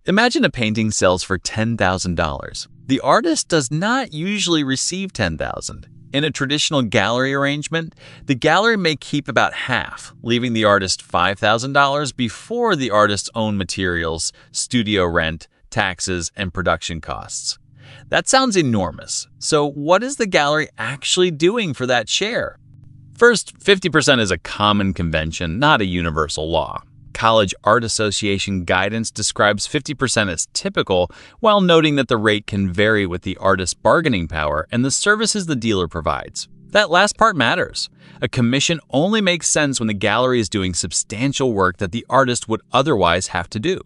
Imagine a painting sells for $10,000. The artist does not usually receive $10,000. In a traditional gallery arrangement, the gallery may keep about half, leaving the artist $5,000 before the artist's own materials, studio rent, taxes, and production costs. That sounds enormous. So what is the gallery actually doing for that share? First, 50% is a common convention, not a universal law. College Art Association guidance describes 50% as typical, while noting that the rate can vary with the artist's bargaining power and the services the dealer provides. That last part matters. A commission only makes sense when the gallery is doing substantial work that the artist would otherwise have to do.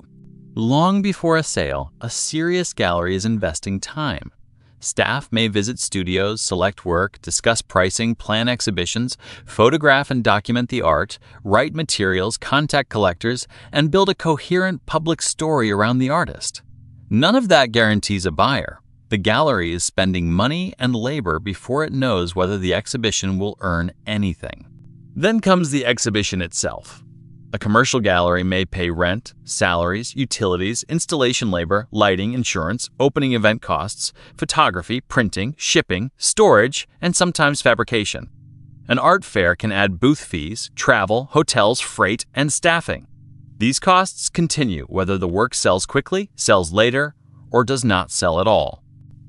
Long before a sale, a serious gallery is investing time. Staff may visit studios, select work, discuss pricing, plan exhibitions, photograph and document the art, write materials, contact collectors, and build a coherent public story around the artist. None of that guarantees a buyer. The gallery is spending money and labor before it knows whether the exhibition will earn anything. Then comes the exhibition itself. A commercial gallery may pay rent, salaries, utilities, installation labor, lighting, insurance, opening event costs, photography, printing, shipping, storage, and sometimes fabrication. An art fair can add booth fees, travel, hotels, freight, and staffing. These costs continue whether the work sells quickly, sells later, or does not sell at all.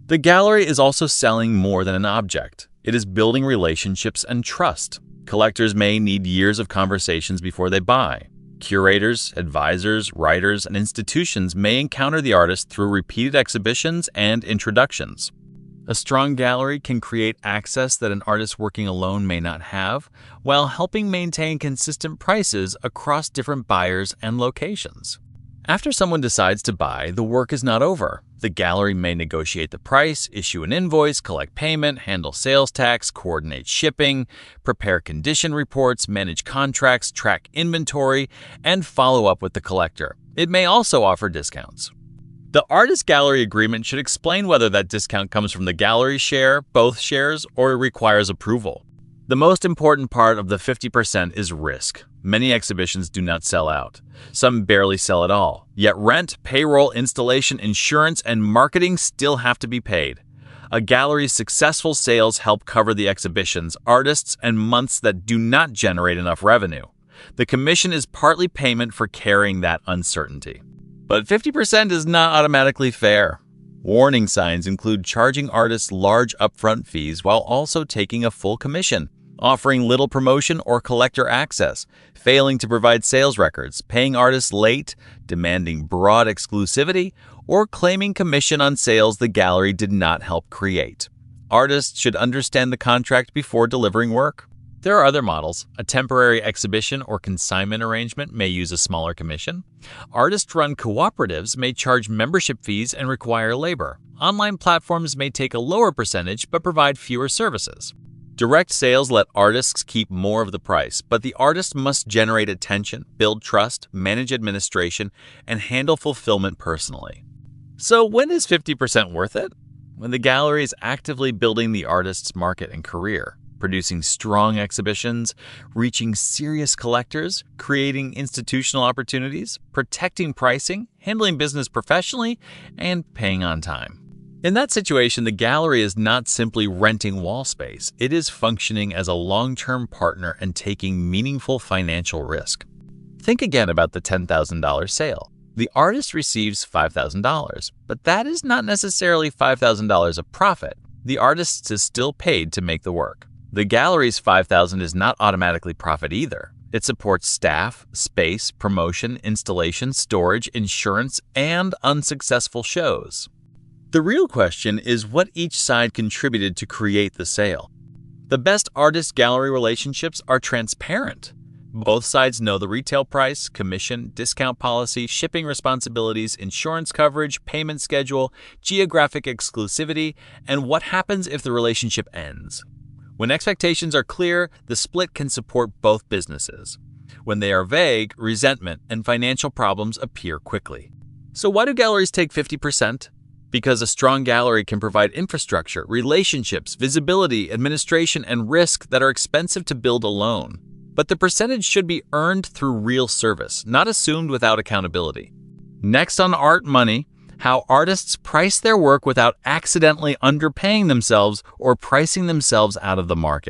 The gallery is also selling more than an object. It is building relationships and trust. Collectors may need years of conversations before they buy. Curators, advisors, writers, and institutions may encounter the artist through repeated exhibitions and introductions. A strong gallery can create access that an artist working alone may not have, while helping maintain consistent prices across different buyers and locations. After someone decides to buy, the work is not over. The gallery may negotiate the price, issue an invoice, collect payment, handle sales tax, coordinate shipping, prepare condition reports, manage contracts, track inventory, and follow up with the collector. It may also offer discounts. The artist-gallery agreement should explain whether that discount comes from the gallery share, both shares, or it requires approval. The most important part of the 50% is risk. Many exhibitions do not sell out. Some barely sell at all. Yet rent, payroll, installation, insurance, and marketing still have to be paid. A gallery's successful sales help cover the exhibitions, artists, and months that do not generate enough revenue. The commission is partly payment for carrying that uncertainty. But 50% is not automatically fair. Warning signs include charging artists large upfront fees while also taking a full commission, offering little promotion or collector access, failing to provide sales records, paying artists late, demanding broad exclusivity, or claiming commission on sales the gallery did not help create. Artists should understand the contract before delivering work. There are other models. A temporary exhibition or consignment arrangement may use a smaller commission. Artist-run cooperatives may charge membership fees and require labor. Online platforms may take a lower percentage but provide fewer services. Direct sales let artists keep more of the price, but the artist must generate attention, build trust, manage administration, and handle fulfillment personally. So when is 50% worth it? When the gallery is actively building the artist's market and career, producing strong exhibitions, reaching serious collectors, creating institutional opportunities, protecting pricing, handling business professionally, and paying on time. In that situation, the gallery is not simply renting wall space. It is functioning as a long-term partner and taking meaningful financial risk. Think again about the $10,000 sale. The artist receives $5,000, but that is not necessarily $5,000 of profit. The artist is still paid to make the work. The gallery's $5,000 is not automatically profit either. It supports staff, space, promotion, installation, storage, insurance, and unsuccessful shows. The real question is what each side contributed to create the sale. The best artist-gallery relationships are transparent. Both sides know the retail price, commission, discount policy, shipping responsibilities, insurance coverage, payment schedule, geographic exclusivity, and what happens if the relationship ends. When expectations are clear, the split can support both businesses. When they are vague, resentment and financial problems appear quickly. So why do galleries take 50%? Because a strong gallery can provide infrastructure, relationships, visibility, administration, and risk that are expensive to build alone. But the percentage should be earned through real service, not assumed without accountability. Next on Art Money, how artists price their work without accidentally underpaying themselves or pricing themselves out of the market.